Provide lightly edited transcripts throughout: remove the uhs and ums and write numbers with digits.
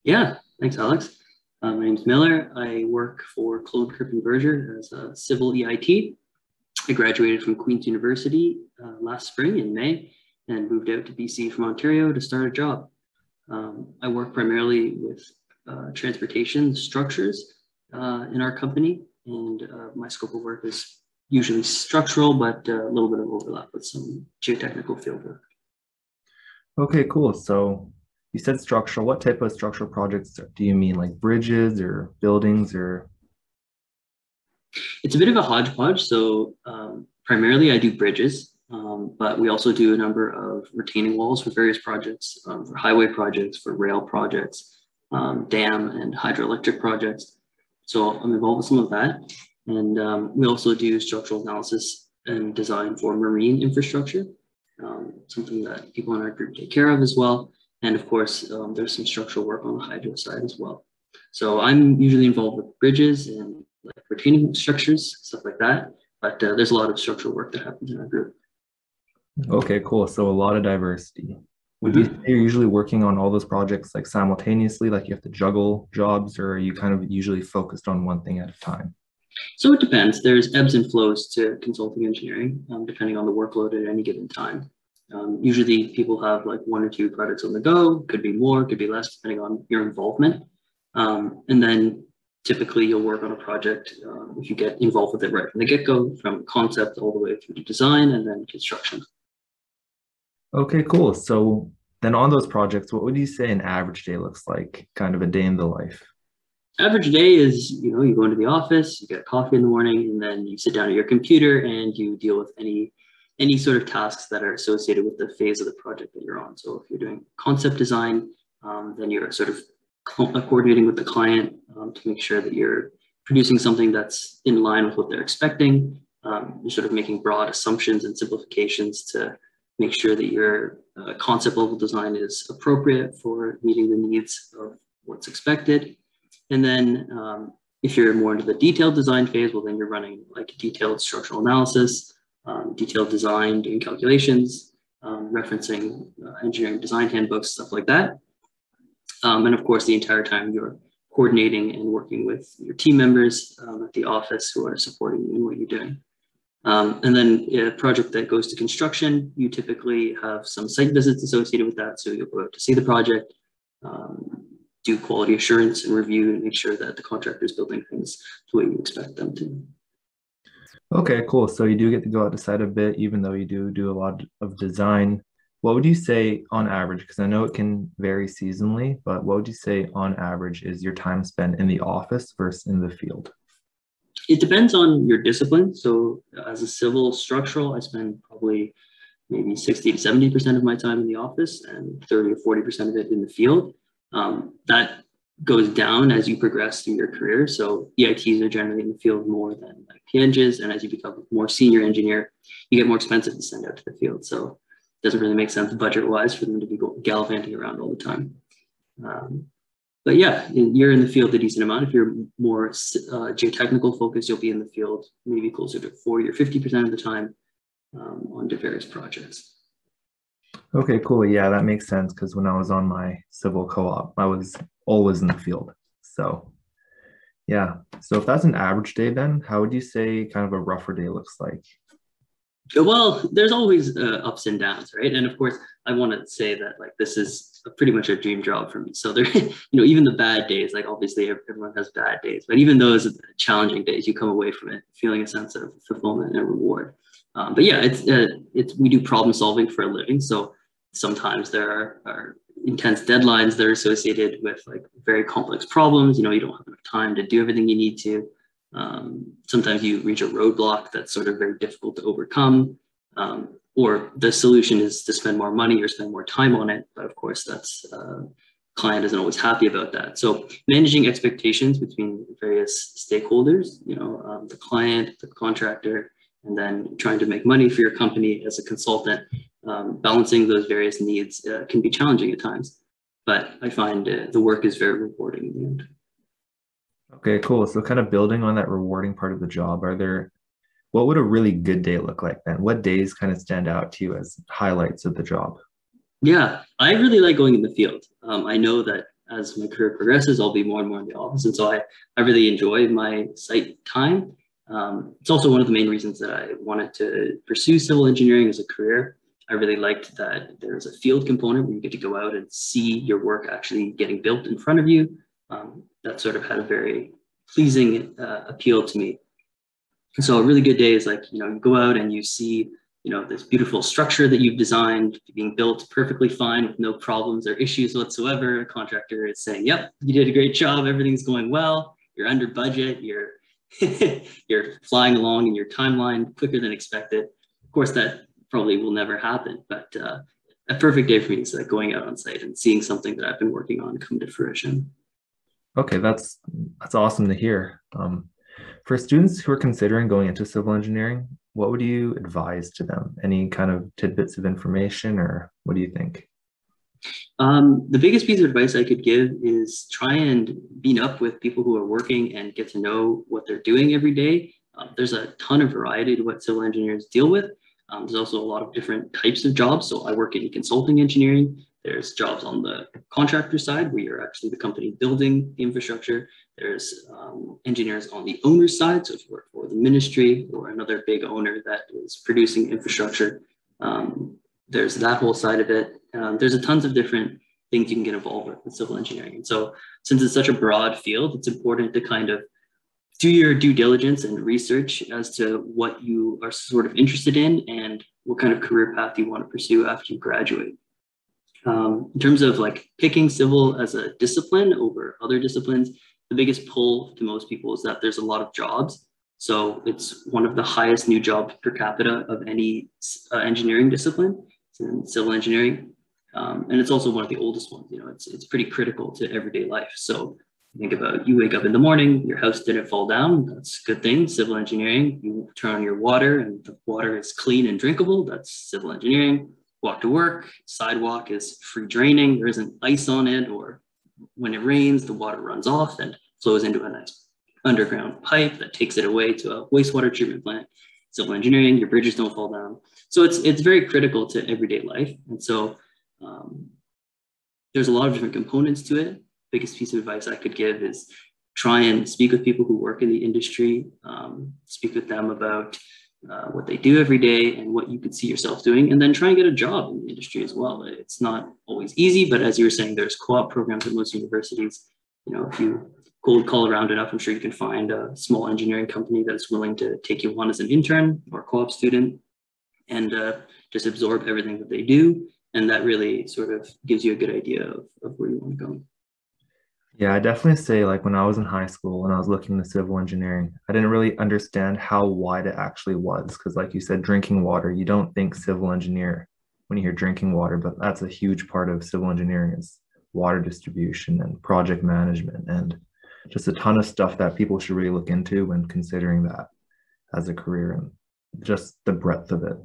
Yeah, thanks, Alex. My name's Miller. I work for Claude Crippen Berger as a civil EIT. I graduated from Queen's University last spring in May and moved out to BC from Ontario to start a job. I work primarily with transportation structures in our company, and my scope of work is usually structural, but a little bit of overlap with some geotechnical fieldwork. Okay, cool. So you said structural. What type of structural projects do you mean, like bridges or buildings or? It's a bit of a hodgepodge. So primarily I do bridges, but we also do a number of retaining walls for various projects, for highway projects, for rail projects, dam and hydroelectric projects. So I'm involved with some of that. And we also do structural analysis and design for marine infrastructure, something that people in our group take care of as well. And of course, there's some structural work on the hydro side as well. So I'm usually involved with bridges and like retaining structures, stuff like that. But there's a lot of structural work that happens in our group. Okay, cool. So a lot of diversity. Would you say Mhm. you're usually working on all those projects like simultaneously, like you have to juggle jobs, or are you kind of usually focused on one thing at a time? So it depends. There's ebbs and flows to consulting engineering, depending on the workload at any given time. Usually people have like one or two projects on the go, could be more, could be less, depending on your involvement. And then typically you'll work on a project if you get involved with it right from the get-go, from concept all the way through to design and then construction. Okay, cool. So then on those projects, what would you say an average day looks like, kind of a day in the life? Average day is, you go into the office, you get coffee in the morning, and then you sit down at your computer and you deal with any sort of tasks that are associated with the phase of the project that you're on. So if you're doing concept design, then you're sort of coordinating with the client to make sure that you're producing something that's in line with what they're expecting. You're sort of making broad assumptions and simplifications to make sure that your concept level design is appropriate for meeting the needs of what's expected. And then if you're more into the detailed design phase, well, then you're running like detailed structural analysis, detailed design, doing calculations, referencing engineering design handbooks, stuff like that. And of course, the entire time you're coordinating and working with your team members at the office who are supporting you in what you're doing. And then a project that goes to construction, you typically have some site visits associated with that. So you'll go out to see the project, do quality assurance and review and make sure that the contractor is building things the way you expect them to. Okay, cool. So you do get to go out to site a bit, even though you do a lot of design. What would you say on average? Because I know it can vary seasonally, but what would you say on average is your time spent in the office versus in the field? It depends on your discipline. So as a civil structural, I spend probably maybe 60 to 70% of my time in the office and 30 or 40% of it in the field. That goes down as you progress through your career. So EITs are generally in the field more than like PNGs. And as you become a more senior engineer, you get more expensive to send out to the field. So it doesn't really make sense budget wise for them to be gallivanting around all the time. But yeah, you're in the field a decent amount. If you're more geotechnical focused, you'll be in the field maybe closer to 40 or 50% of the time on to various projects. Okay, cool. Yeah, that makes sense because when I was on my civil co-op, I was always in the field. So, yeah. So if that's an average day, then how would you say kind of a rougher day looks like? Well, there's always ups and downs, right? And of course, I want to say that like this is pretty much a dream job for me. So there, even the bad days, like obviously everyone has bad days, but even those challenging days, you come away from it feeling a sense of fulfillment and reward. But yeah, it's we do problem solving for a living, so sometimes there are intense deadlines that are associated with like very complex problems. You don't have enough time to do everything you need to. Sometimes you reach a roadblock that's sort of very difficult to overcome, or the solution is to spend more money or spend more time on it. But of course, that's client isn't always happy about that. So managing expectations between various stakeholders, the client, the contractor, and then trying to make money for your company as a consultant, balancing those various needs can be challenging at times. But I find the work is very rewarding in the end. Okay, cool. So kind of building on that rewarding part of the job, what would a really good day look like then? What days kind of stand out to you as highlights of the job? Yeah, I really like going in the field. I know that as my career progresses, I'll be more and more in the office. And so I really enjoy my site time. It's also one of the main reasons that I wanted to pursue civil engineering as a career. I really liked that there's a field component where you get to go out and see your work actually getting built in front of you. That sort of had a very pleasing appeal to me. And so a really good day is like, you go out and you see, this beautiful structure that you've designed being built perfectly fine with no problems or issues whatsoever. A contractor is saying, yep, you did a great job. Everything's going well. You're under budget. You're you're flying along in your timeline quicker than expected. Of course, that probably will never happen, but a perfect day for me is like going out on site and seeing something that I've been working on come to fruition. Okay, that's awesome to hear. For students who are considering going into civil engineering, what would you advise to them? Any kind of tidbits of information, or what do you think? The biggest piece of advice I could give is try and meet up with people who are working and get to know what they're doing every day. There's a ton of variety to what civil engineers deal with. There's also a lot of different types of jobs. So I work in consulting engineering. There's jobs on the contractor side where you're actually the company building the infrastructure. There's engineers on the owner side. So if you work for the ministry or another big owner that is producing infrastructure, there's that whole side of it. There's a tons of different things you can get involved with civil engineering. And so since it's such a broad field, it's important to kind of do your due diligence and research as to what you are sort of interested in and what kind of career path you want to pursue after you graduate. In terms of like picking civil as a discipline over other disciplines, the biggest pull to most people is that there's a lot of jobs. So it's one of the highest new jobs per capita of any engineering discipline, in civil engineering. And it's also one of the oldest ones. It's pretty critical to everyday life. So think about, you wake up in the morning, your house didn't fall down. That's a good thing. Civil engineering, you turn on your water and the water is clean and drinkable. That's civil engineering. Walk to work, sidewalk is free draining. There isn't ice on it, or when it rains, the water runs off and flows into a nice underground pipe that takes it away to a wastewater treatment plant. Civil engineering, your bridges don't fall down. So it's very critical to everyday life. And so there's a lot of different components to it. Biggest piece of advice I could give is try and speak with people who work in the industry, speak with them about what they do every day and what you could see yourself doing, and then try and get a job in the industry as well. It's not always easy, but as you were saying, there's co-op programs at most universities. If you cold call around enough, I'm sure you can find a small engineering company that's willing to take you on as an intern or co-op student and just absorb everything that they do. And that really sort of gives you a good idea of where you want to go. Yeah, I definitely say like when I was in high school and I was looking into civil engineering, I didn't really understand how wide it actually was. Because like you said, drinking water, you don't think civil engineer when you hear drinking water, but that's a huge part of civil engineering is water distribution and project management and just a ton of stuff that people should really look into when considering that as a career and just the breadth of it.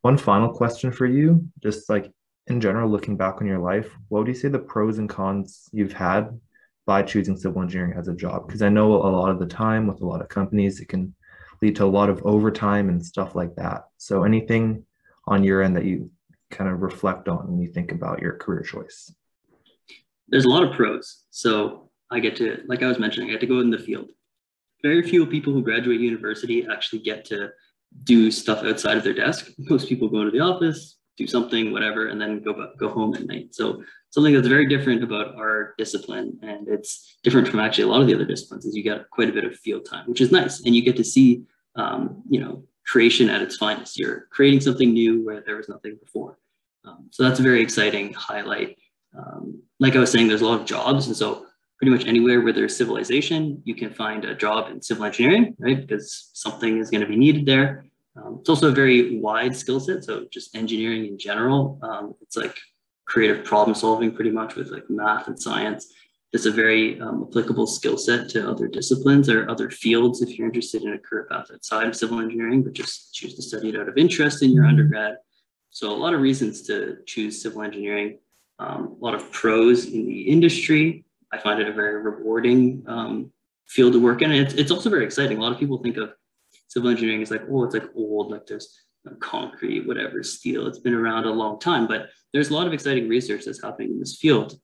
One final question for you, just like in general, looking back on your life, what would you say the pros and cons you've had by choosing civil engineering as a job? Because I know a lot of the time with a lot of companies, it can lead to a lot of overtime and stuff like that. So anything on your end that you kind of reflect on when you think about your career choice? There's a lot of pros. So I get to, like I was mentioning, I get to go in the field. Very few people who graduate university actually get to do stuff outside of their desk. Most people go into the office, do something, whatever, and then go home at night. So something that's very different about our discipline, and it's different from actually a lot of the other disciplines, is you get quite a bit of field time, which is nice. And you get to see, creation at its finest. You're creating something new where there was nothing before. So that's a very exciting highlight. Like I was saying, there's a lot of jobs. And so pretty much anywhere where there's civilization, you can find a job in civil engineering, right? Because something is going to be needed there. It's also a very wide skill set. So just engineering in general, it's like creative problem solving pretty much with like math and science. It's a very applicable skill set to other disciplines or other fields if you're interested in a career path outside of civil engineering, but just choose to study it out of interest in your undergrad. So a lot of reasons to choose civil engineering, a lot of pros in the industry. I find it a very rewarding field to work in. And it's also very exciting. A lot of people think of civil engineering as like, oh, it's like old, like there's concrete, whatever, steel. It's been around a long time, but there's a lot of exciting research that's happening in this field.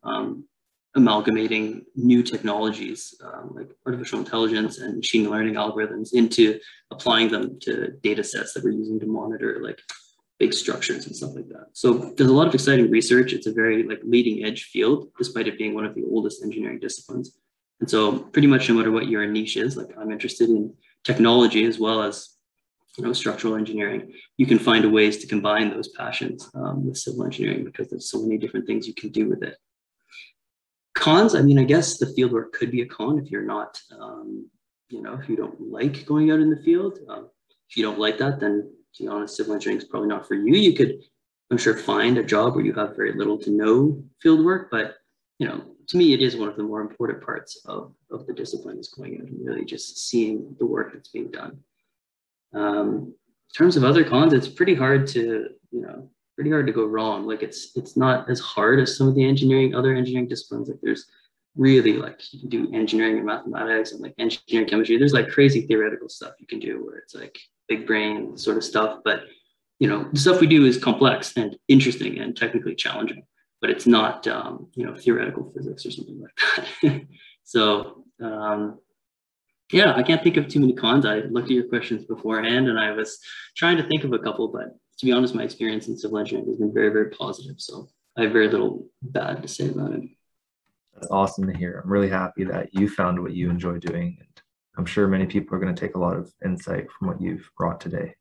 amalgamating new technologies like artificial intelligence and machine learning algorithms into applying them to data sets that we're using to monitor like big structures and stuff like that. So there's a lot of exciting research. It's a very like leading edge field, despite it being one of the oldest engineering disciplines. And so pretty much no matter what your niche is, like I'm interested in technology as well as structural engineering, you can find a ways to combine those passions with civil engineering because there's so many different things you can do with it. Cons, I mean, I guess the field work could be a con if you're not, if you don't like going out in the field. If you don't like that, then to be honest, civil engineering is probably not for you. You could, I'm sure, find a job where you have very little to no field work, but to me, it is one of the more important parts of the discipline is going out and really just seeing the work that's being done. In terms of other cons, it's pretty hard to go wrong. Like it's not as hard as some of the other engineering disciplines. Like there's really like you can do engineering and mathematics and like engineering chemistry. There's like crazy theoretical stuff you can do where it's like big brain sort of stuff. But the stuff we do is complex and interesting and technically challenging, but it's not theoretical physics or something like that. So yeah, I can't think of too many cons. I looked at your questions beforehand and I was trying to think of a couple, but to be honest, my experience in civil engineering has been very, very positive. So I have very little bad to say about it. That's awesome to hear. I'm really happy that you found what you enjoy doing. And I'm sure many people are going to take a lot of insight from what you've brought today.